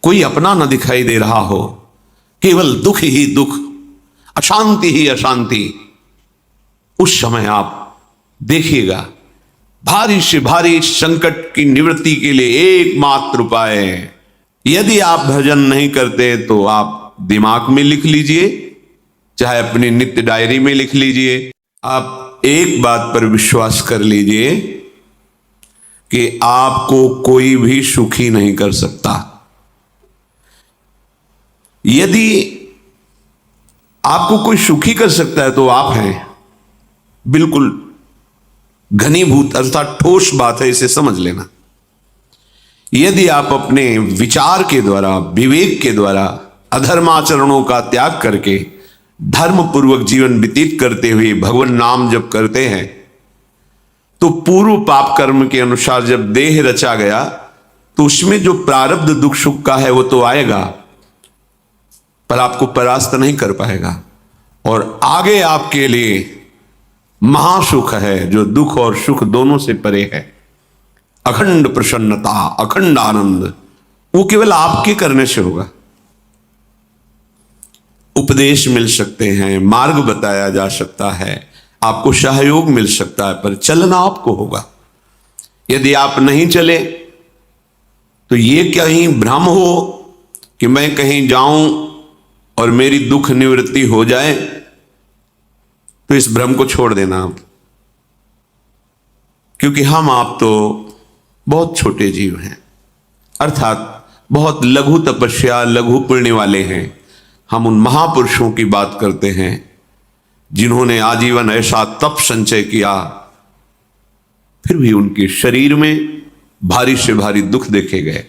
कोई अपना न दिखाई दे रहा हो, केवल दुख ही दुख, अशांति ही अशांति, उस समय आप देखिएगा भारी से भारी संकट की निवृत्ति के लिए एकमात्र उपाय है। यदि आप भजन नहीं करते तो आप दिमाग में लिख लीजिए, चाहे अपनी नित्य डायरी में लिख लीजिए। आप एक बात पर विश्वास कर लीजिए कि आपको कोई भी सुखी नहीं कर सकता। यदि आपको कोई सुखी कर सकता है तो आप हैं। बिल्कुल घनीभूत अर्थात ठोस बात है, इसे समझ लेना। यदि आप अपने विचार के द्वारा, विवेक के द्वारा अधर्माचरणों का त्याग करके धर्म पूर्वक जीवन व्यतीत करते हुए भगवान नाम जप करते हैं, तो पूर्व पाप कर्म के अनुसार जब देह रचा गया तो उसमें जो प्रारब्ध दुख सुख का है वो तो आएगा, पर आपको परास्त नहीं कर पाएगा। और आगे आपके लिए महासुख है जो दुख और सुख दोनों से परे है। अखंड प्रसन्नता, अखंड आनंद, वो केवल आपके करने से होगा। उपदेश मिल सकते हैं, मार्ग बताया जा सकता है, आपको सहयोग मिल सकता है, पर चलना आपको होगा। यदि आप नहीं चले तो ये कहीं भ्रम हो कि मैं कहीं जाऊं और मेरी दुख निवृत्ति हो जाए, तो इस भ्रम को छोड़ देना आप। क्योंकि हम आप तो बहुत छोटे जीव हैं, अर्थात बहुत लघु तपस्या, लघु पुण्य वाले हैं। हम उन महापुरुषों की बात करते हैं जिन्होंने आजीवन ऐसा तप संचय किया, फिर भी उनके शरीर में भारी से भारी दुख देखे गए।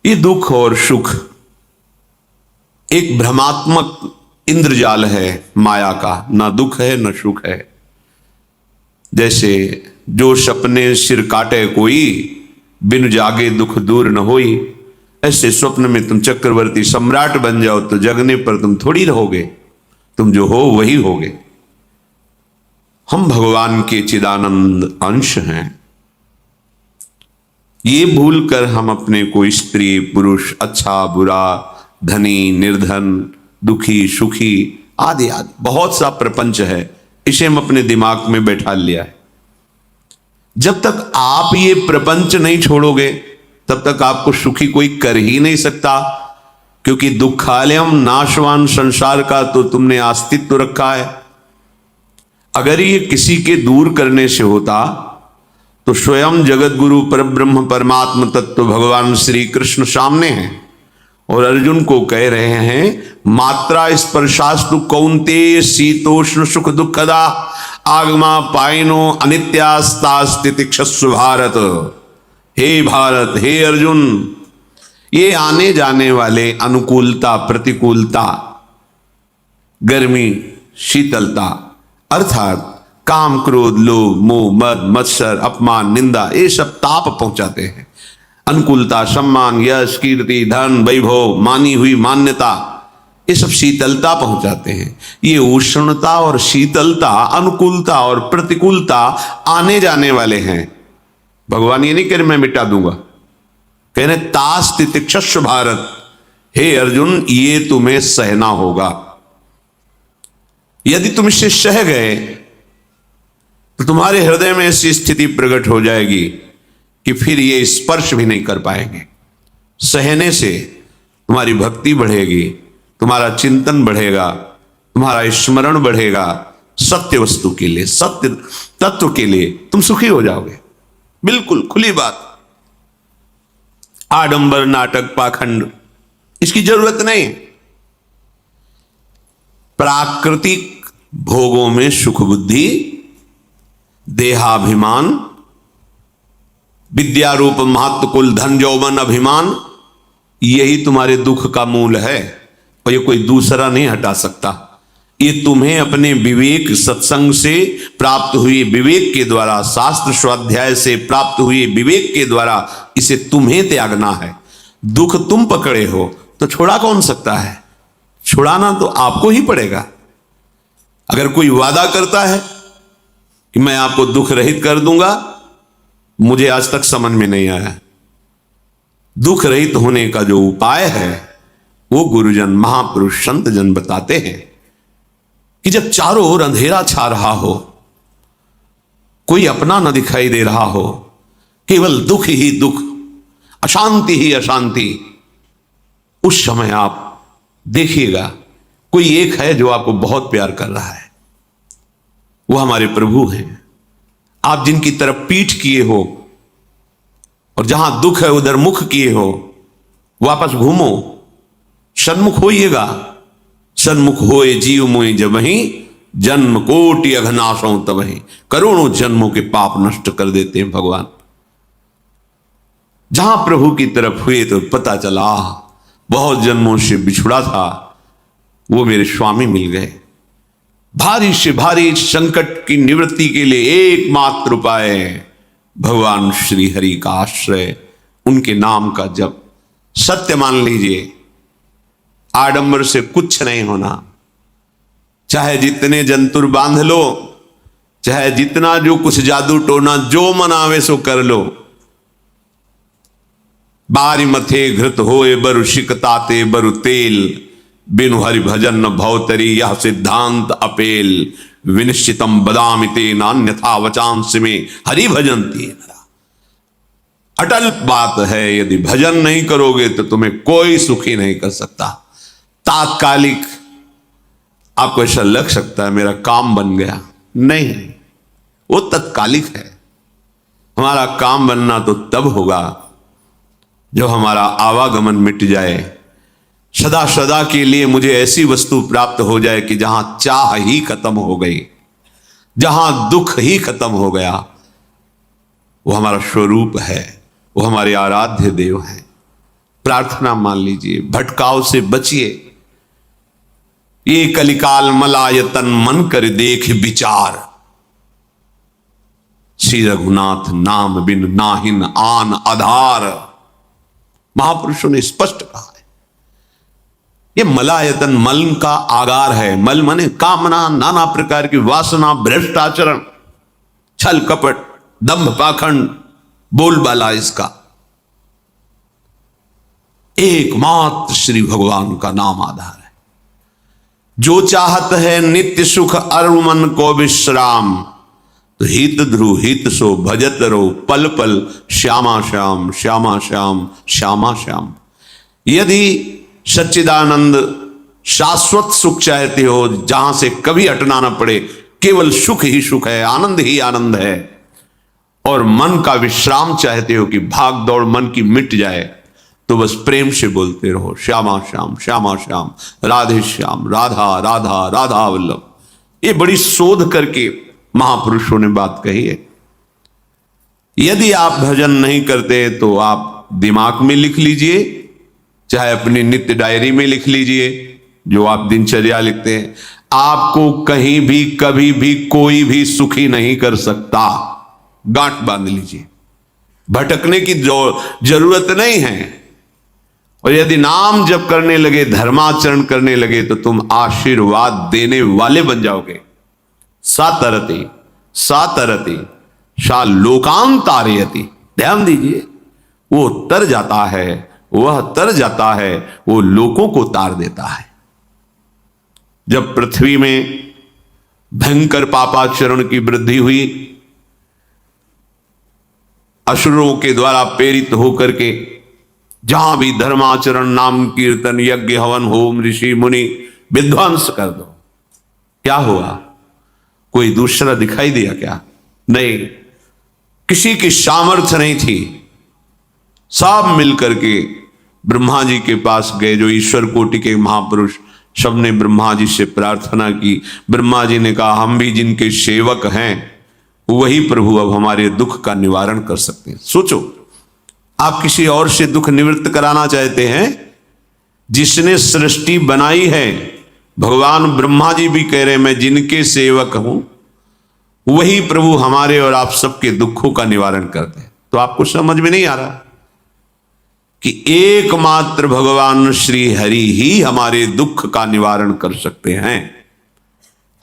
ये दुख और सुख एक भ्रमात्मक इंद्रजाल है माया का, ना दुख है ना सुख है। जैसे जो सपने सिर काटे कोई, बिन जागे दुख दूर न होई, ऐसे स्वप्न में तुम चक्रवर्ती सम्राट बन जाओ तो जगने पर तुम थोड़ी रहोगे, तुम जो हो वही होगे। हम भगवान के चिदानंद अंश हैं। ये भूल कर हम अपने को स्त्री पुरुष, अच्छा बुरा, धनी निर्धन, दुखी सुखी आदि आदि बहुत सा प्रपंच है, इसे हम अपने दिमाग में बैठा लिया है। जब तक आप ये प्रपंच नहीं छोड़ोगे तब तक आपको सुखी कोई कर ही नहीं सकता, क्योंकि दुखालयम नाशवान संसार का तो तुमने अस्तित्व रखा है। अगर ये किसी के दूर करने से होता तो स्वयं जगत गुरु परब्रह्म परमात्म तत्व भगवान श्री कृष्ण सामने हैं और अर्जुन को कह रहे हैं, मात्रा स्पर्शास्तु कौन्तेय शीतोष्ण सुख दुखदा आगमा पाइनो अनित्यास्तास्तितिक्षस्व भारत। हे भारत, हे अर्जुन, ये आने जाने वाले अनुकूलता प्रतिकूलता, गर्मी शीतलता, अर्थात काम क्रोध लोभ मोह मद मत्सर अपमान निंदा, ये सब ताप पहुंचाते हैं। अनुकूलता सम्मान यश कीर्ति धन वैभव, मानी हुई मान्यता, ये सब शीतलता पहुंचाते हैं। ये उष्णता और शीतलता, अनुकूलता और प्रतिकूलता आने जाने वाले हैं। भगवान ये नहीं कह रहे मैं मिटा दूंगा, कह रहे तास तितिक्षस्व भारत, हे अर्जुन ये तुम्हें सहना होगा। यदि तुम इससे सह गए तो तुम्हारे हृदय में ऐसी स्थिति प्रकट हो जाएगी कि फिर ये स्पर्श भी नहीं कर पाएंगे। सहने से तुम्हारी भक्ति बढ़ेगी, तुम्हारा चिंतन बढ़ेगा, तुम्हारा स्मरण बढ़ेगा, सत्य वस्तु के लिए, सत्य तत्व के लिए तुम सुखी हो जाओगे। बिल्कुल खुली बात। आडंबर नाटक पाखंड इसकी जरूरत नहीं। प्राकृतिक भोगों में सुख बुद्धि, देहाभिमान, विद्यारूप महत्व कुल धन यौवन अभिमान, यही तुम्हारे दुख का मूल है और ये कोई दूसरा नहीं हटा सकता। ये तुम्हें अपने विवेक सत्संग से प्राप्त हुई विवेक के द्वारा, शास्त्र स्वाध्याय से प्राप्त हुई विवेक के द्वारा इसे तुम्हें त्यागना है। दुख तुम पकड़े हो तो छोड़ा कौन सकता है? छुड़ाना तो आपको ही पड़ेगा। अगर कोई वादा करता है कि मैं आपको दुख रहित कर दूंगा, मुझे आज तक समझ में नहीं आया। दुख रहित होने का जो उपाय है वो गुरुजन महापुरुष संत जन बताते हैं कि जब चारों ओर अंधेरा छा रहा हो, कोई अपना न दिखाई दे रहा हो, केवल दुख ही दुख, अशांति ही अशांति, उस समय आप देखिएगा कोई एक है जो आपको बहुत प्यार कर रहा है। वो हमारे प्रभु हैं। आप जिनकी तरफ पीठ किए हो और जहां दुख है उधर मुख किए हो, वापस घूमो, सन्मुख होइएगा। सन्मुख होए जीव मोहि जबहि, जन्म कोटि अघनाशों तबहि। करोड़ों जन्मों के पाप नष्ट कर देते हैं भगवान। जहां प्रभु की तरफ हुए तो पता चला बहुत जन्मों से बिछुड़ा था, वो मेरे स्वामी मिल गए। भारी से भारी संकट की निवृत्ति के लिए एकमात्र उपाय भगवान श्री हरि का आश्रय, उनके नाम का जप। सत्य मान लीजिए, आडंबर से कुछ नहीं होना। चाहे जितने जंतुर बांध लो, चाहे जितना जो कुछ जादू टोना जो मनावे सो कर लो, बारी मथे घृत होए बरु शिकताते बरु तेल, बिनु हरि भजन न भवतरी यह सिद्धांत अपेल। विनिश्चितम बदामिते नान्यथा वचांस में हरि भजंती। अटल बात है, यदि भजन नहीं करोगे तो तुम्हें कोई सुखी नहीं कर सकता। तात्कालिक आपको ऐसा लग सकता है मेरा काम बन गया, नहीं, वो तत्कालिक है। हमारा काम बनना तो तब होगा जब हमारा आवागमन मिट जाए, सदा सदा के लिए मुझे ऐसी वस्तु प्राप्त हो जाए कि जहां चाह ही खत्म हो गई, जहां दुख ही खत्म हो गया। वो हमारा स्वरूप है, वो हमारे आराध्य देव हैं। प्रार्थना मान लीजिए, भटकाव से बचिए। ये कलिकाल मलायतन मन कर देख विचार, श्री रघुनाथ नाम बिन नाहिन आन आधार। महापुरुषों ने स्पष्ट कहा है। ये मलायतन मल का आगार है। मल माने कामना, नाना प्रकार की वासना, भ्रष्टाचरण, छल कपट, दंभ पाखंड, बोलबाला इसका। एकमात्र श्री भगवान का नाम आधार है। जो चाहत है नित्य सुख अरु मन को विश्राम, तो हित ध्रुव हित सो भजत रो पल पल श्यामा श्याम श्यामा श्याम श्यामा श्याम। यदि सच्चिदानंद शाश्वत सुख चाहते हो, जहां से कभी हटना ना पड़े, केवल सुख ही सुख है, आनंद ही आनंद है, और मन का विश्राम चाहते हो कि भाग दौड़ मन की मिट जाए, तो बस प्रेम से बोलते रहो श्यामा श्याम श्यामा श्याम, राधे श्याम, राधा राधा राधा वल्लभ। ये बड़ी शोध करके महापुरुषों ने बात कही है। यदि आप भजन नहीं करते तो आप दिमाग में लिख लीजिए, चाहे अपनी नित्य डायरी में लिख लीजिए, जो आप दिनचर्या लिखते हैं। आपको कहीं भी कभी भी कोई भी सुखी नहीं कर सकता। गांठ बांध लीजिए, भटकने की जरूरत नहीं है। और यदि नाम जप करने लगे, धर्माचरण करने लगे, तो तुम आशीर्वाद देने वाले बन जाओगे। सातरति सातरति सा लोकांतारयति। ध्यान दीजिए, वो तर जाता है, वह तर जाता है, वो लोकों को तार देता है। जब पृथ्वी में भयंकर पापाचरण की वृद्धि हुई, असुरों के द्वारा प्रेरित होकर के जहां भी धर्माचरण, नाम कीर्तन, यज्ञ, हवन, होम, ऋषि मुनि विध्वंस कर दो, क्या हुआ? कोई दूसरा दिखाई दिया क्या? नहीं, किसी की सामर्थ्य नहीं थी। सब मिलकर के ब्रह्मा जी के पास गए, जो ईश्वर कोटि के महापुरुष, सबने ब्रह्मा जी से प्रार्थना की। ब्रह्मा जी ने कहा, हम भी जिनके सेवक हैं, वही प्रभु अब हमारे दुख का निवारण कर सकते हैं। सोचो, आप किसी और से दुख निवृत्त कराना चाहते हैं? जिसने सृष्टि बनाई है, भगवान ब्रह्मा जी भी कह रहे हैं मैं जिनके सेवक हूं, वही प्रभु हमारे और आप सबके दुखों का निवारण करते हैं। तो आपको समझ में नहीं आ रहा कि एकमात्र भगवान श्री हरि ही हमारे दुख का निवारण कर सकते हैं।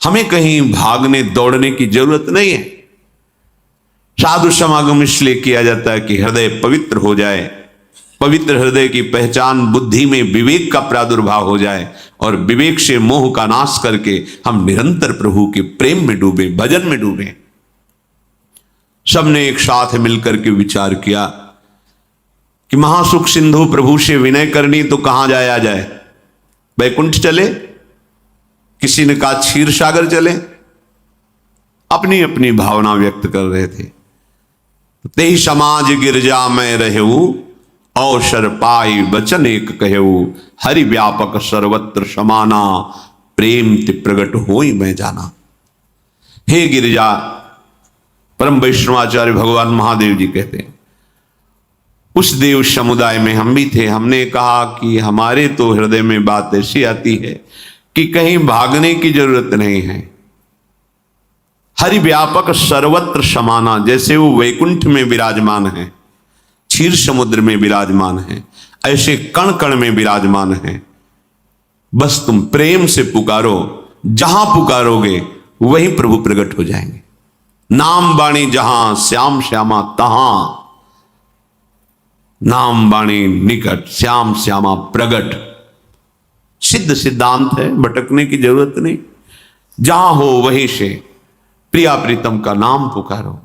हमें कहीं भागने दौड़ने की जरूरत नहीं है। साधु समागम इसलिए किया जाता है कि हृदय पवित्र हो जाए, पवित्र हृदय की पहचान बुद्धि में विवेक का प्रादुर्भाव हो जाए और विवेक से मोह का नाश करके हम निरंतर प्रभु के प्रेम में डूबे, भजन में डूबे। सबने एक साथ मिलकर के विचार किया कि महासुख सिंधु प्रभु से विनय करनी तो कहां जाया जाए, वैकुंठ चले, किसी ने कहा क्षीर सागर चले, अपनी अपनी भावना व्यक्त कर रहे थे। तेहि समाज गिरजा में रहेऊ, अवसर पाई वचन एक कहेऊ, हरि व्यापक सर्वत्र समाना, प्रेम ते प्रगट होई मैं जाना। हे गिरिजा, परम वैष्णवाचार्य भगवान महादेव जी कहते हैं, उस देव समुदाय में हम भी थे। हमने कहा कि हमारे तो हृदय में बात ऐसी आती है कि कहीं भागने की जरूरत नहीं है। हरि व्यापक सर्वत्र समाना, जैसे वो वैकुंठ में विराजमान है, क्षीर समुद्र में विराजमान है, ऐसे कण कण में विराजमान है। बस तुम प्रेम से पुकारो, जहां पुकारोगे वहीं प्रभु प्रकट हो जाएंगे। नाम बाणी जहां श्याम श्यामा तहां, नाम बाणी निकट श्याम श्यामा प्रगट। सिद्ध सिद्धांत है, भटकने की जरूरत नहीं। जहां हो वहीं से प्रिया प्रीतम का नाम पुकारो,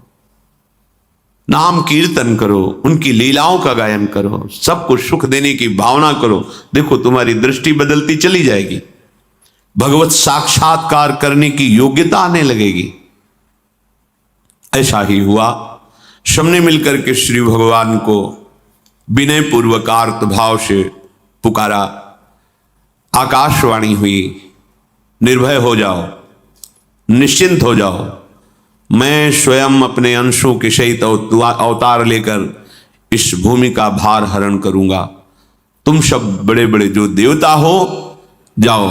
नाम कीर्तन करो, उनकी लीलाओं का गायन करो, सबको सुख देने की भावना करो। देखो तुम्हारी दृष्टि बदलती चली जाएगी, भगवत साक्षात्कार करने की योग्यता आने लगेगी। ऐसा ही हुआ। सबने मिलकर के श्री भगवान को विनय पूर्वक आर्त भाव से पुकारा। आकाशवाणी हुई, निर्भय हो जाओ, निश्चिंत हो जाओ, मैं स्वयं अपने अंशों के सहित अवतार लेकर इस भूमि का भार हरण करूंगा। तुम सब बड़े बड़े जो देवता हो, जाओ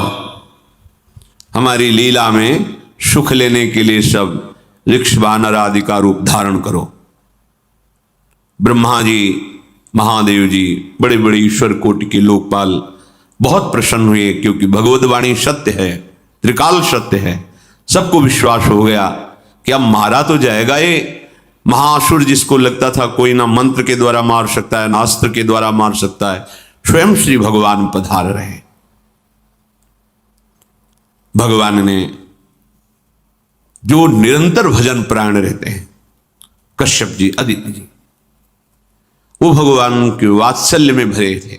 हमारी लीला में सुख लेने के लिए सब ऋक्ष वानर आदि का रूप धारण करो। ब्रह्मा जी, महादेव जी, बड़े बड़े ईश्वर कोटि के लोकपाल बहुत प्रसन्न हुए, क्योंकि भगवत वाणी सत्य है, त्रिकाल सत्य है। सबको विश्वास हो गया कि अब मारा तो जाएगा ये महासुर, जिसको लगता था कोई ना मंत्र के द्वारा मार सकता है ना अस्त्र के द्वारा मार सकता है। स्वयं श्री भगवान पधार रहे। भगवान ने जो निरंतर भजन प्राण रहते हैं, कश्यप जी, अदिति जी, वो भगवान के वात्सल्य में भरे थे।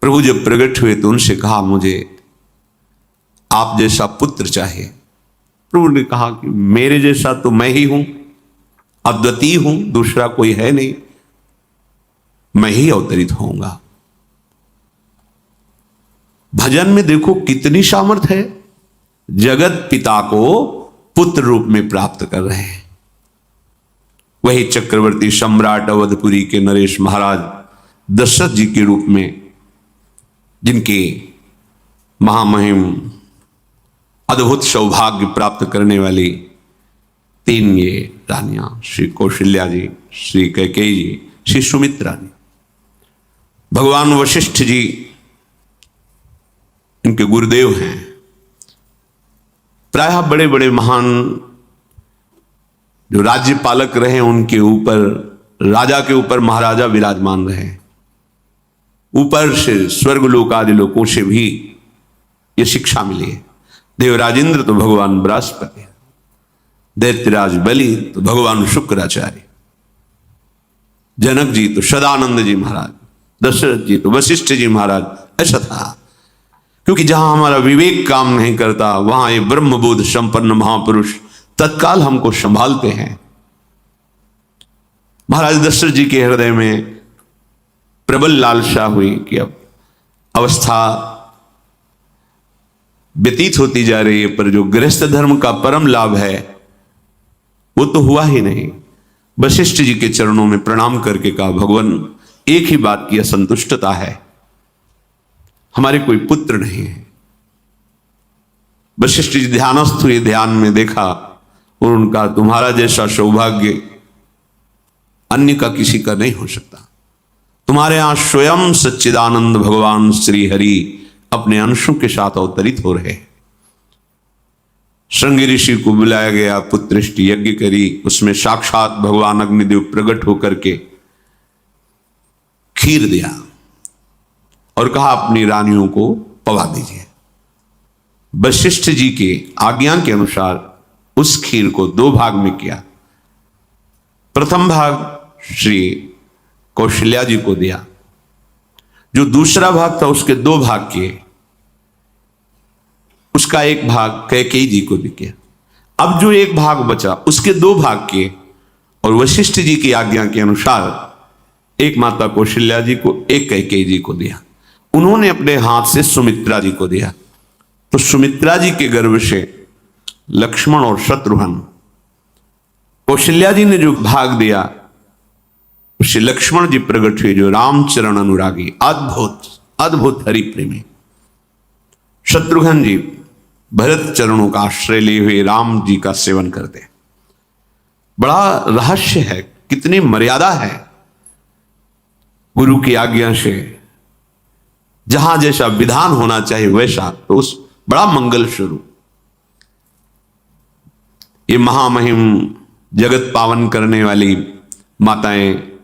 प्रभु जब प्रकट हुए तो उनसे कहा, मुझे आप जैसा पुत्र चाहिए। प्रभु ने कहा कि मेरे जैसा तो मैं ही हूं, अद्वितीय हूं, दूसरा कोई है नहीं, मैं ही अवतरित होऊंगा। भजन में देखो कितनी सामर्थ है। जगत पिता को पुत्र रूप में प्राप्त कर रहे हैं। वही चक्रवर्ती सम्राट अवधपुरी के नरेश महाराज दशरथ जी के रूप में, जिनके महामहिम अद्भुत सौभाग्य प्राप्त करने वाली तीन ये रानियां, श्री कौशल्या जी, श्री कैकेयी जी, श्री सुमित्रा जी। भगवान वशिष्ठ जी इनके गुरुदेव हैं। प्रायः बड़े बड़े महान जो राज्य पालक रहे, उनके ऊपर, राजा के ऊपर महाराजा विराजमान रहे। ऊपर से स्वर्गलोक आदि लोकों से भी ये शिक्षा मिली है। देवराजेंद्र तो भगवान बृहस्पति, दैत्यराज बलि तो भगवान शुक्राचार्य, जनक जी तो सदानंद जी महाराज, दशरथ जी तो वशिष्ठ जी महाराज। ऐसा था, क्योंकि जहां हमारा विवेक काम नहीं करता, वहां ये ब्रह्मबोध संपन्न महापुरुष तत्काल हमको संभालते हैं। महाराज दशरथ जी के हृदय में प्रबल लालसा हुई कि अब अवस्था व्यतीत होती जा रही है, पर जो गृहस्थ धर्म का परम लाभ है वो तो हुआ ही नहीं। वशिष्ठ जी के चरणों में प्रणाम करके कहा, भगवान एक ही बात की असंतुष्टता है, हमारे कोई पुत्र नहीं है। वशिष्ठ जी ध्यानस्थ हुए, ध्यान में देखा और उनका, तुम्हारा जैसा सौभाग्य अन्य का किसी का नहीं हो सकता। तुम्हारे यहां स्वयं सच्चिदानंद भगवान श्री हरि अपने अंशों के साथ अवतरित हो रहे। श्रृंगी ऋषि को बुलाया गया, पुत्रेष्टि यज्ञ करी, उसमें साक्षात भगवान अग्निदेव प्रकट होकर के खीर दिया और कहा अपनी रानियों को पवा दीजिए। वशिष्ठ जी के आज्ञा के अनुसार उस खीर को 2 भाग में किया। प्रथम भाग श्री कौशल्या जी को दिया, जो दूसरा भाग था उसके 2 भाग किए, उसका 1 भाग कैकेयी जी को भी किया। अब जो 1 भाग बचा उसके 2 भाग किए और वशिष्ठ जी की आज्ञा के अनुसार एक माता कौशल्या जी को, एक कैकेयी जी को दिया। उन्होंने अपने हाथ से सुमित्रा जी को दिया। तो सुमित्रा जी के गर्भ से लक्ष्मण और शत्रुघ्न, कौशल्या जी ने जो भाग दिया उससे लक्ष्मण जी प्रकट हुए, जो रामचरण अनुरागी, अद्भुत अद्भुत हरि प्रेमी। शत्रुघ्न जी भरत चरणों का आश्रय लिए हुए राम जी का सेवन करते। बड़ा रहस्य है, कितनी मर्यादा है गुरु की आज्ञा से। जहां जैसा विधान होना चाहिए वैसा, तो उस बड़ा मंगल शुरू। ये महामहिम जगत पावन करने वाली माताएं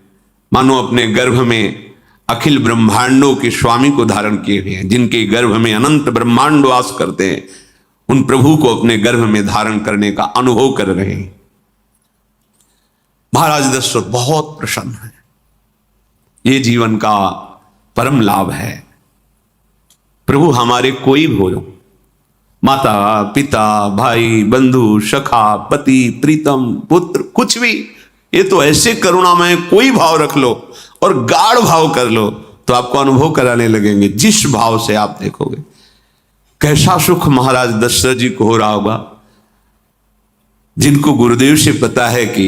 मानो अपने गर्भ में अखिल ब्रह्मांडों के स्वामी को धारण किए हुए हैं, जिनके गर्भ में अनंत ब्रह्मांड वास करते हैं, उन प्रभु को अपने गर्भ में धारण करने का अनुभव कर रहे हैं। महाराज दशरथ बहुत प्रसन्न है। ये जीवन का परम लाभ है। प्रभु हमारे कोई भी हो, माता पिता भाई बंधु सखा पति प्रीतम पुत्र, कुछ भी, ये तो ऐसे करुणामय कोई भाव रख लो और गाढ़ भाव कर लो तो आपको अनुभव कराने लगेंगे। जिस भाव से आप देखोगे कैसा सुख महाराज दशरथ जी को हो रहा होगा, जिनको गुरुदेव से पता है कि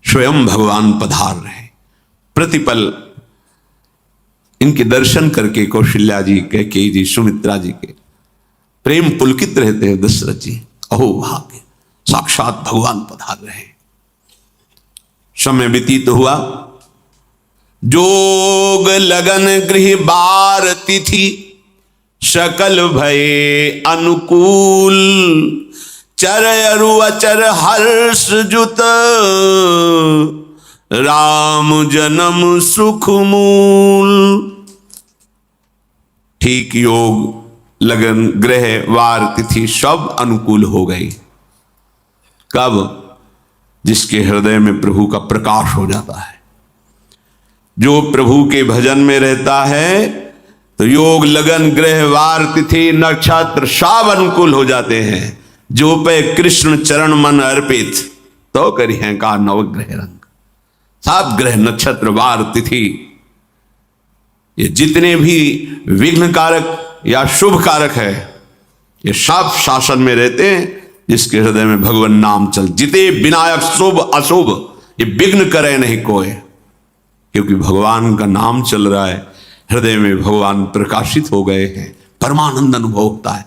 स्वयं भगवान पधार रहे। प्रतिपल इनके दर्शन करके कौशल्या जी, कैकेयी जी, सुमित्रा जी के प्रेम पुलकित रहते हैं। दशरथ जी, अहो भाग्य, साक्षात भगवान पधार रहे। समय व्यतीत हुआ, जोग लगन गृह बार तिथि, सकल भये अनुकूल, चर अरु अचर हर्ष जुत, राम जन्म सुख मूल। ठीक योग लगन ग्रह वार तिथि सब अनुकूल हो गई। कब? जिसके हृदय में प्रभु का प्रकाश हो जाता है, जो प्रभु के भजन में रहता है, तो योग लगन ग्रह वार तिथि नक्षत्र सब अनुकूल हो जाते हैं। जो पे कृष्ण चरण मन अर्पित, तो करी है का नवग्रह रंग। सब ग्रह नक्षत्र वार तिथि, ये जितने भी विघ्न कारक या शुभ कारक है, ये सब शासन में रहते हैं जिसके हृदय में भगवान नाम चल। जिते विनायक शुभ अशुभ, ये विघ्न करे नहीं कोई, क्योंकि भगवान का नाम चल रहा है, हृदय में भगवान प्रकाशित हो गए हैं, परमानंद अनुभव होता है।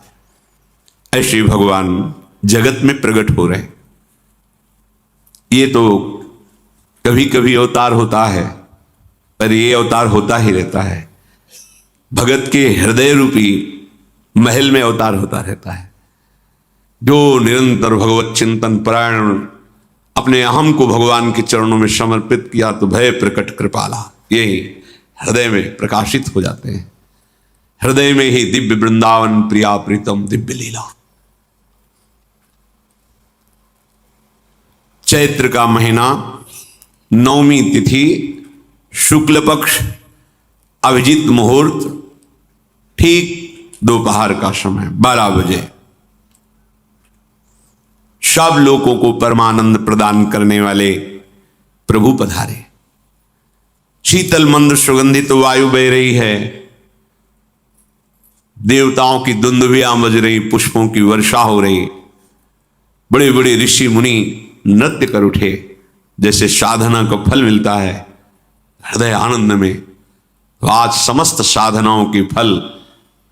ऐसे भगवान जगत में प्रकट हो रहे। ये तो कभी कभी अवतार होता है, पर ये अवतार होता ही रहता है। भगत के हृदय रूपी महल में अवतार होता रहता है। जो निरंतर भगवत चिंतन परायण, अपने अहम को भगवान के चरणों में समर्पित किया, तो भय प्रकट कृपाला, यही हृदय में प्रकाशित हो जाते हैं। हृदय में ही दिव्य वृंदावन प्रिया प्रीतम दिव्य लीला। चैत्र का महीना, नवमी तिथि, शुक्ल पक्ष, अभिजीत मुहूर्त, ठीक दोपहर का समय 12 बजे, सब लोगों को परमानंद प्रदान करने वाले प्रभु पधारे। शीतल मंद सुगंधित वायु बह रही है, देवताओं की दुंदुभियां बज रही, पुष्पों की वर्षा हो रही, बड़े बड़े ऋषि मुनि नृत्य कर उठे, जैसे साधना का फल मिलता है हृदय आनंद में। तो आज समस्त साधनाओं के फल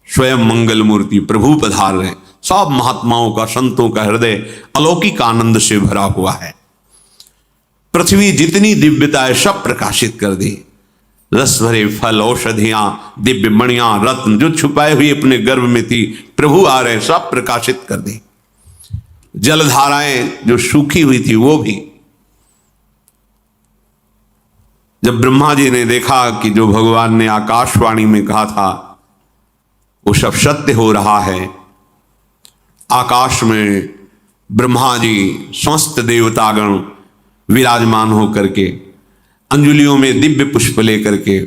स्वयं मंगल मूर्ति प्रभु पधार रहे। सब महात्माओं का, संतों का हृदय अलौकिक आनंद से भरा हुआ है। पृथ्वी जितनी दिव्यता है सब प्रकाशित कर दी। रस भरे फल, औषधियां, दिव्य मणियां, रत्न जो छुपाए हुए अपने गर्भ में थी, प्रभु आ रहे, सब प्रकाशित कर दी। जलधाराएं जो सूखी हुई थी वो भी, जब ब्रह्मा जी ने देखा कि जो भगवान ने आकाशवाणी में कहा था वो सब सत्य हो रहा है, आकाश में ब्रह्मा जी समस्त देवतागण विराजमान होकर के अंजलियों में दिव्य पुष्प लेकर के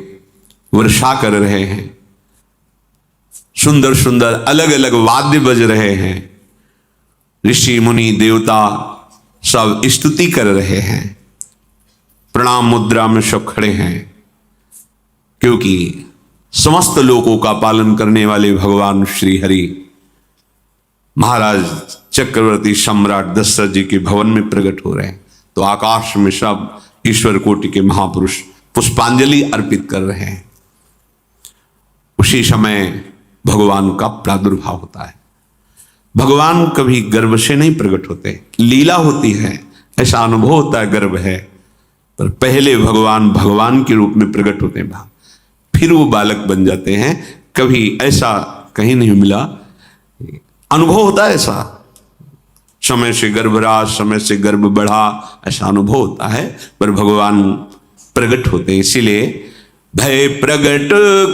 वर्षा कर रहे हैं, सुंदर सुंदर अलग अलग वाद्य बज रहे हैं, ऋषि मुनि देवता सब स्तुति कर रहे हैं, प्रणाम मुद्रा में सब खड़े हैं, क्योंकि समस्त लोकों का पालन करने वाले भगवान श्री हरि महाराज चक्रवर्ती सम्राट दशरथ जी के भवन में प्रकट हो रहे हैं। तो आकाश में सब ईश्वर कोटि के महापुरुष पुष्पांजलि अर्पित कर रहे हैं। उसी समय भगवान का प्रादुर्भाव होता है। भगवान कभी गर्भ से नहीं प्रकट होते, लीला होती है, ऐसा अनुभव होता है गर्भ है, पर पहले भगवान भगवान के रूप में प्रकट होते हैं, फिर वो बालक बन जाते हैं। कभी ऐसा कहीं नहीं मिला, अनुभव होता है ऐसा, समय से गर्भ रहा, समय से गर्भ बढ़ा, ऐसा अनुभव होता है, पर भगवान प्रकट होते हैं। इसीलिए भय प्रगट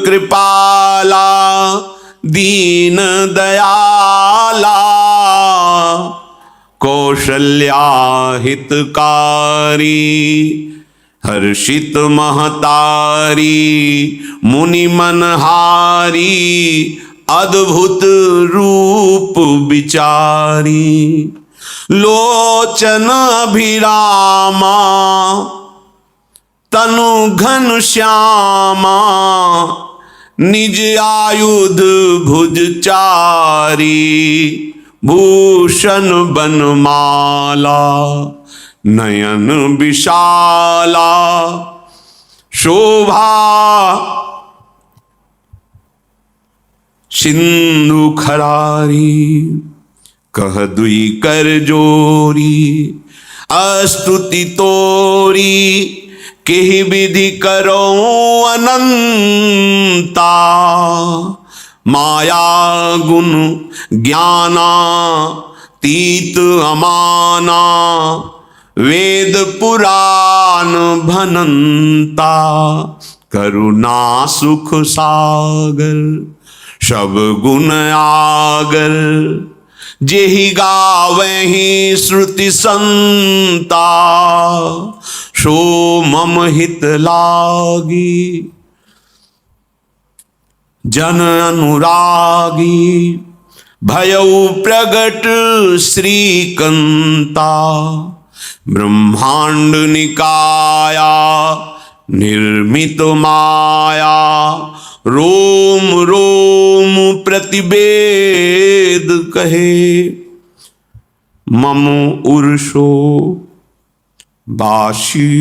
कृपाला दीन दयाला कौशल्या हितकारी हर्षित महतारी मुनि मनहारी अद्भुत रूप विचारी लोचन अभिरामा तनु घन श्यामा निज आयुध भुजचारी भूषण बनमाला नयन विशाला शोभा सिंधु खरारी कह दुई कर जोरी अस्तुति तोरी केहि विधि करो अनंता माया गुण ज्ञाना तीत अमाना वेद पुराण भनंता करुणा सुख सागर सब गुण आगर जेहि गावहि श्रुति संता सो मम हित लागी जन अनुरागी भयउ प्रगट श्रीकंता ब्रह्मांड निकाया निर्मित माया रोम रोम प्रतिवेद कहे मम उर्षो बाशी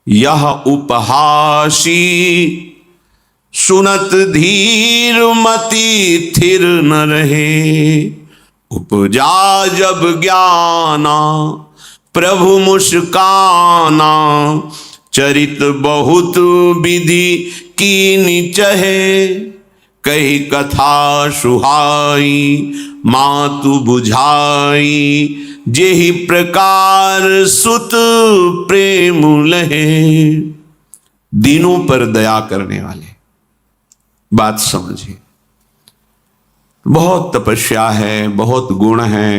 यह उपहासी सुनत धीर मति थिर न रहे उपजा जब ज्ञाना प्रभु मुस्काना चरित बहुत विधि कीनी चहे कही कथा सुहाई मातु बुझाई जेहि प्रकार सुत प्रेम लहे। दीनों पर दया करने वाले, बात समझिए, बहुत तपस्या है, बहुत गुण है,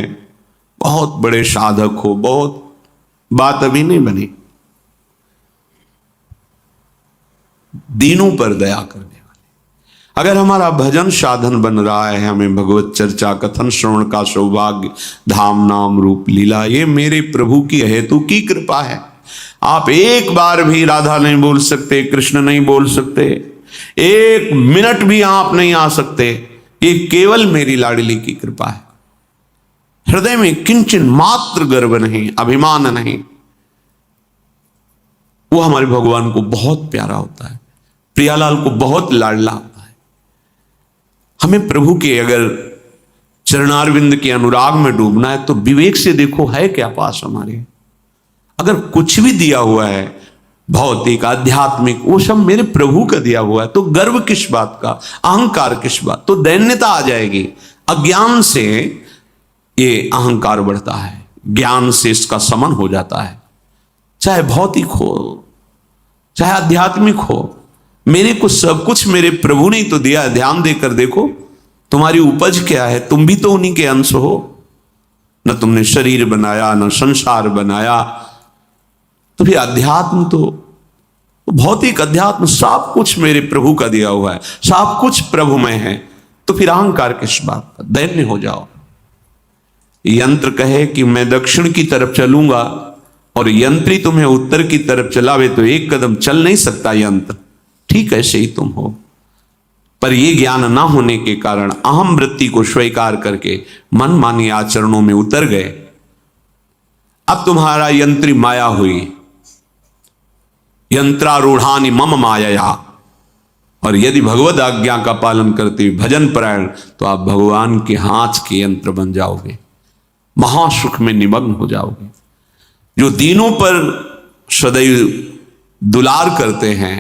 बहुत बड़े साधक हो, बहुत बात अभी नहीं बनी। दीनों पर दया करने वाले, अगर हमारा भजन साधन बन रहा है, हमें भगवत चर्चा कथन श्रवण का सौभाग्य, धाम नाम रूप लीला, ये मेरे प्रभु की हेतु की कृपा है। आप एक बार भी राधा नहीं बोल सकते, कृष्ण नहीं बोल सकते, एक मिनट भी आप नहीं आ सकते, ये केवल मेरी लाडली की कृपा है। हृदय में किंचन मात्र गर्व नहीं, अभिमान नहीं, वो हमारे भगवान को बहुत प्यारा होता है, प्रियालाल को बहुत लाडला होता है। हमें प्रभु के अगर चरणारविंद के अनुराग में डूबना है तो विवेक से देखो है क्या पास हमारे। अगर कुछ भी दिया हुआ है भौतिक आध्यात्मिक, वो सब मेरे प्रभु का दिया हुआ है, तो गर्व किस बात का, अहंकार किस बात, तो दैन्यता आ जाएगी। अज्ञान से ये अहंकार बढ़ता है, ज्ञान से इसका समन हो जाता है। चाहे भौतिक हो, चाहे आध्यात्मिक हो। मेरे को सब कुछ मेरे प्रभु ने ही तो दिया है। ध्यान देकर देखो तुम्हारी उपज क्या है, तुम भी तो उन्हीं के अंश हो। न तुमने शरीर बनाया, न संसार बनाया, तो फिर अध्यात्म तो भौतिक अध्यात्म सब कुछ मेरे प्रभु का दिया हुआ है, सब कुछ प्रभु में है। तो फिर अहंकार किस बात का? दैन्य हो जाओ। यंत्र कहे कि मैं दक्षिण की तरफ चलूंगा और यंत्री तुम्हें उत्तर की तरफ चलावे तो एक कदम चल नहीं सकता यंत्र। ठीक ऐसे ही तुम हो, पर यह ज्ञान ना होने के कारण अहम वृत्ति को स्वीकार करके मनमानी आचरणों में उतर गए। अब तुम्हारा यंत्री माया हुई, यंत्रारूढ़ानि मम माया। और यदि भगवद आज्ञा का पालन करते हुए भजन परायण, तो आप भगवान के हाथ के यंत्र बन जाओगे, महासुख में निमग्न हो जाओगे। जो दीनों पर सदैव दुलार करते हैं,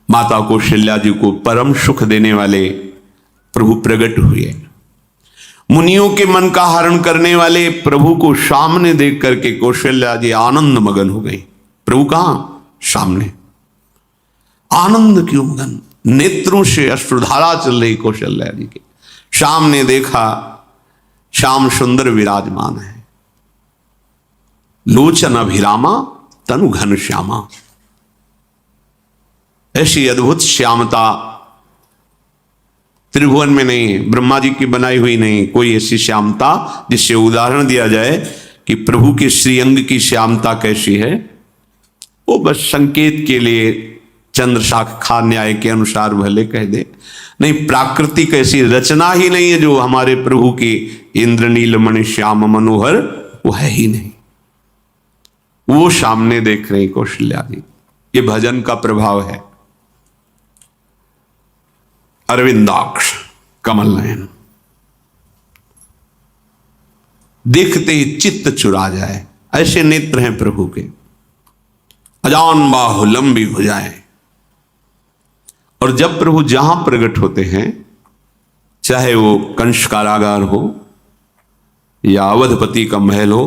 माता कौशल्या जी को परम सुख देने वाले प्रभु प्रकट हुए। मुनियों के मन का हरण करने वाले प्रभु को सामने देख करके कौशल्या जी आनंद मगन हो गई। प्रभु कहां? सामने। आनंद क्यों मगन? नेत्रों से अश्रुधारा चल रही कौशल्या जी के। सामने देखा, श्याम सुंदर विराजमान है, लोचन अभिरामा तनु घन श्यामा। ऐसी अद्भुत श्यामता त्रिभुवन में नहीं, ब्रह्मा जी की बनाई हुई नहीं कोई ऐसी श्यामता जिससे उदाहरण दिया जाए कि प्रभु के श्रीअंग की श्यामता कैसी है। वो बस संकेत के लिए चंद्र शाखा न्याय के अनुसार भले कह दे, नहीं प्राकृतिक ऐसी रचना ही नहीं है जो हमारे प्रभु की इंद्रनील मणि श्याम मनोहर, वो है ही नहीं। वो सामने देख रहे कौशल्या जी। ये भजन का प्रभाव है। अरविंदाक्ष कमल नयन, देखते ही चित्त चुरा जाए, ऐसे नेत्र हैं प्रभु के। अजान बाहु लंबी भुजाएं। और जब प्रभु जहां प्रकट होते हैं, चाहे वो कंस कारागार हो या अवधपति का महल हो,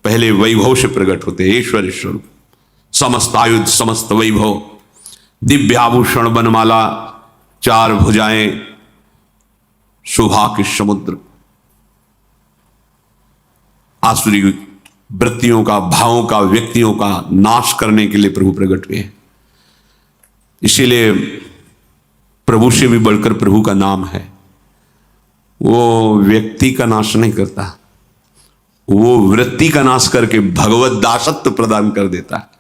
पहले वैभव से प्रकट होते हैं। ईश्वर स्वरूप, समस्त आयुध, समस्त वैभव, दिव्य आभूषण, बनमाला, चार भुजाएं, शोभा के समुद्र, आसुरी वृत्तियों का, भावों का, व्यक्तियों का नाश करने के लिए प्रभु प्रकट हुए हैं। इसीलिए प्रभु से भी बढ़कर प्रभु का नाम है। वो व्यक्ति का नाश नहीं करता, वो वृत्ति का नाश करके भगवत दासत्व प्रदान कर देता है।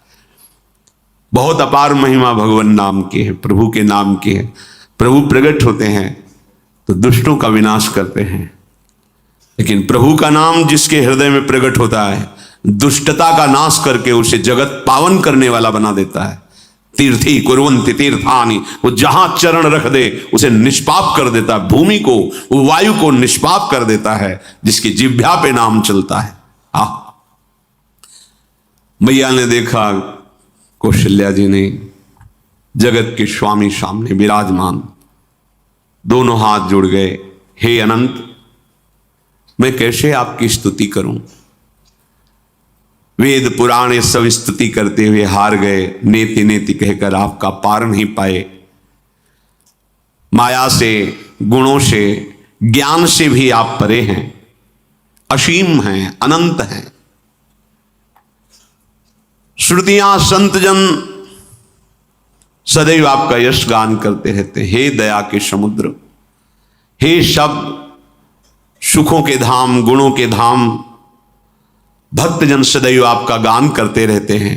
बहुत अपार महिमा भगवान नाम की है, प्रभु के नाम की है। प्रभु प्रकट होते हैं तो दुष्टों का विनाश करते हैं, लेकिन प्रभु का नाम जिसके हृदय में प्रकट होता है, दुष्टता का नाश करके उसे जगत पावन करने वाला बना देता है। तीर्थी कुर्वन्ति तीर्थानि, वो जहां चरण रख दे उसे निष्पाप कर देता है। भूमि को, वायु को निष्पाप कर देता है जिसकी जिह्वा पे नाम चलता है। मैया ने देखा कौशल्या जी ने जगत के स्वामी सामने विराजमान, दोनों हाथ जुड़ गए। हे अनंत, मैं कैसे आपकी स्तुति करूं? वेद पुराण सब स्तुति करते हुए हार गए, नेति नेति कहकर आपका पार नहीं पाए। माया से, गुणों से, ज्ञान से भी आप परे हैं, असीम हैं, अनंत हैं। श्रुतियां, संत जन सदैव आपका यश गान करते रहते हैं। हे दया के समुद्र, हे शब्द, सुखों के धाम, गुणों के धाम, भक्तजन सदैव आपका गान करते रहते हैं।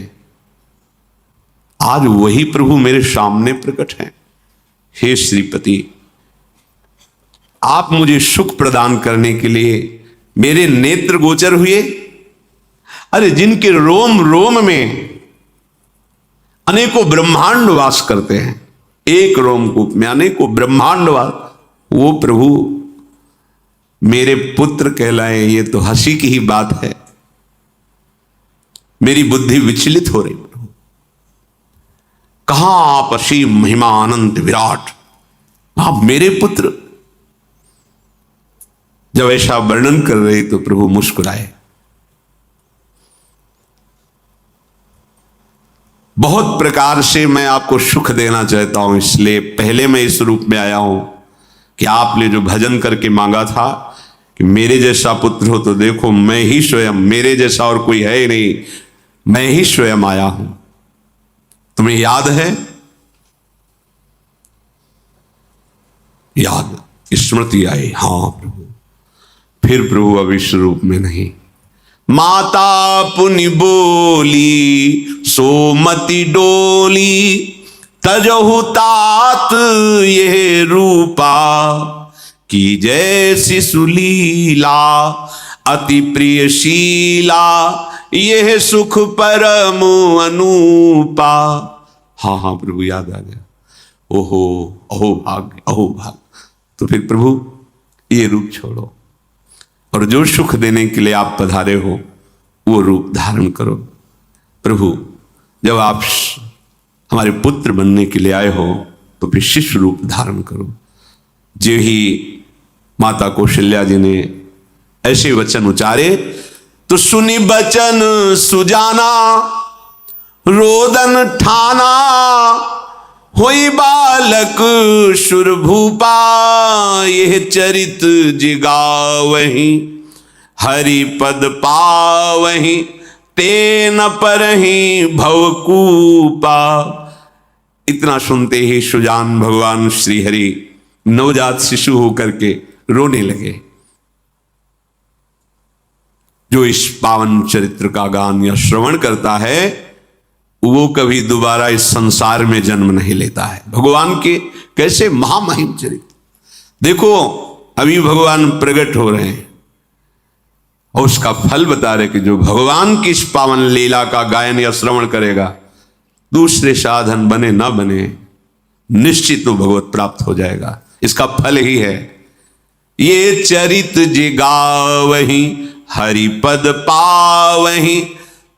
आज वही प्रभु मेरे सामने प्रकट हैं। हे श्रीपति, आप मुझे सुख प्रदान करने के लिए मेरे नेत्र गोचर हुए। अरे जिनके रोम रोम में अनेकों ब्रह्मांड वास करते हैं, एक रोमकूप में अनेकों ब्रह्मांड वास, वो प्रभु मेरे पुत्र कहलाए, ये तो हंसी की ही बात है। मेरी बुद्धि विचलित हो रही। प्रभु कहां आप असीम महिमा अनंत विराट, आप मेरे पुत्र। जब ऐसा वर्णन कर रहे तो प्रभु मुस्कुराए। बहुत प्रकार से मैं आपको सुख देना चाहता हूं, इसलिए पहले मैं इस रूप में आया हूं कि आपने जो भजन करके मांगा था कि मेरे जैसा पुत्र हो, तो देखो मैं ही स्वयं, मेरे जैसा और कोई है ही नहीं, मैं ही स्वयं आया हूं। तुम्हें याद है? याद, स्मृति आई। हाँ प्रभु। फिर प्रभु अब इस रूप में नहीं। माता पुनि बोली सोमति डोली, तजहु तात ये रूपा, की जय शिशुलीला अति प्रियशीला, यह सुख परम अनूपा। हाँ हाँ प्रभु, याद आ गया। ओहो, अहो भाग्य, अहो भाग्य। तो फिर प्रभु ये रूप छोड़ो और जो सुख देने के लिए आप पधारे हो वो रूप धारण करो। प्रभु जब आप हमारे पुत्र बनने के लिए आए हो तो फिर शिष्य रूप धारण करो। जो ही माता कौशल्या जी ने ऐसे वचन उचारे तो सुनी बचन सुजाना, रोदन ठाना, होई बालक सुरभूपा, यह चरित जिगावहीं, हरि पद पावहीं, ते न परहीं भवकूपा। इतना सुनते ही सुजान भगवान श्री हरि नवजात शिशु होकर के रोने लगे। जो इस पावन चरित्र का गान या श्रवण करता है वो कभी दोबारा इस संसार में जन्म नहीं लेता है। भगवान के कैसे महामहिम चरित्र देखो, अभी भगवान प्रकट हो रहे हैं और उसका फल बता रहे कि जो भगवान की इस पावन लीला का गायन या श्रवण करेगा, दूसरे साधन बने ना बने, निश्चित तो भगवत प्राप्त हो जाएगा। इसका फल ही है ये चरित जिगावहीं, हरि पद पावहीं,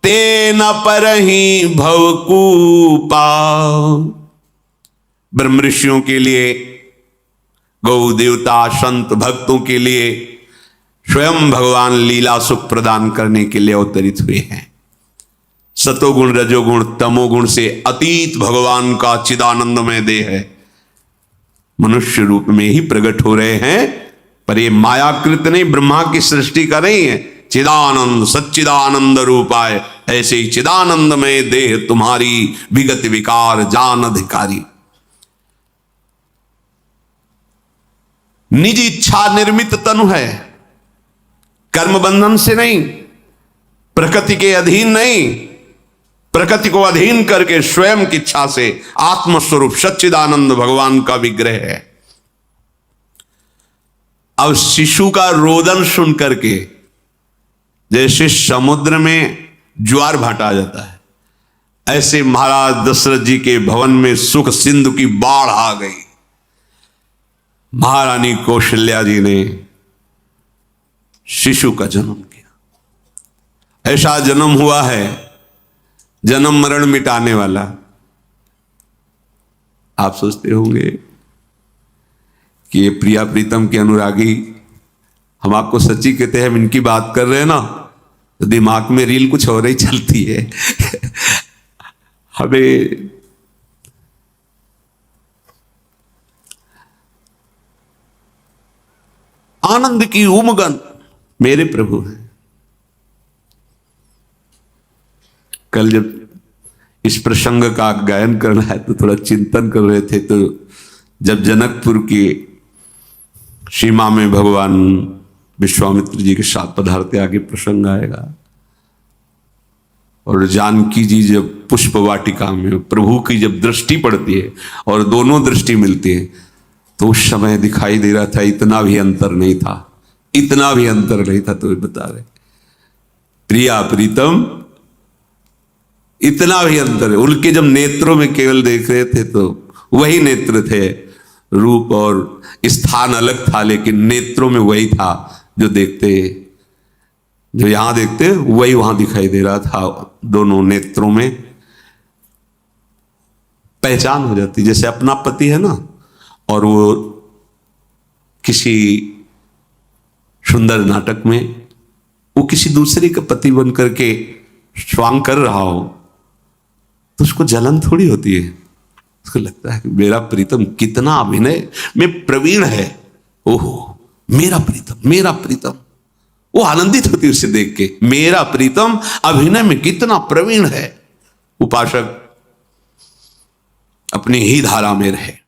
ते न परहीं भवकूपा। ब्रह्म ऋषियों के लिए, गौ देवता, संत भक्तों के लिए स्वयं भगवान लीला सुख प्रदान करने के लिए अवतरित हुए हैं। सतोगुण, रजोगुण, तमोगुण से अतीत भगवान का चिदानंदमय देह है, मनुष्य रूप में ही प्रकट हो रहे हैं। पर ये मायाकृत नहीं, ब्रह्मा की सृष्टि का नहीं है। चिदानंद सच्चिदानंद रूपाय, ऐसे ही चिदानंदमय देह तुम्हारी विगत विकार जान अधिकारी। निज इच्छा निर्मित तनु है, कर्म बंधन से नहीं, प्रकृति के अधीन नहीं, प्रकृति को अधीन करके स्वयं की इच्छा से आत्मस्वरूप सच्चिदानंद भगवान का विग्रह है। अब शिशु का रोदन सुन करके जैसे समुद्र में ज्वार भाटा आ जाता है, ऐसे महाराज दशरथ जी के भवन में सुख सिंधु की बाढ़ आ गई। महारानी कौशल्या जी ने शिशु का जन्म किया। ऐसा जन्म हुआ है जन्म मरण मिटाने वाला। आप सोचते होंगे कि ये प्रिया प्रीतम के अनुरागी, हम आपको सच्ची कहते हैं, हम इनकी बात कर रहे हैं ना तो दिमाग में रील कुछ और ही चलती है। हमें आनंद की उमगन मेरे प्रभु हैं। कल जब इस प्रसंग का गायन करना है तो थोड़ा चिंतन कर रहे थे, तो जब जनकपुर की सीमा में भगवान विश्वामित्र जी के साथ पधारते, आगे प्रसंग आएगा, और जानकी जी जब पुष्प वाटिका में प्रभु की जब दृष्टि पड़ती है और दोनों दृष्टि मिलती है, तो उस समय दिखाई दे रहा था इतना भी अंतर नहीं था, इतना भी अंतर नहीं था। तो बता रहे प्रिया प्रीतम, इतना भी अंतर है। उनके जब नेत्रों में केवल देख रहे थे तो वही नेत्र थे, रूप और स्थान अलग था, लेकिन नेत्रों में वही था जो देखते, जो यहां देखते वही वहां दिखाई दे रहा था। दोनों नेत्रों में पहचान हो जाती, जैसे अपना पति है ना, और वो किसी सुंदर नाटक में वो किसी दूसरे का पति बन करके स्वांग कर रहा हो, तो उसको जलन थोड़ी होती है, उसको लगता है कि मेरा प्रीतम कितना अभिनय में प्रवीण है, ओहो मेरा प्रीतम, मेरा प्रीतम। वो आनंदित होती है उसे देख के, मेरा प्रीतम अभिनय में कितना प्रवीण है। उपासक अपनी ही धारा में रहे।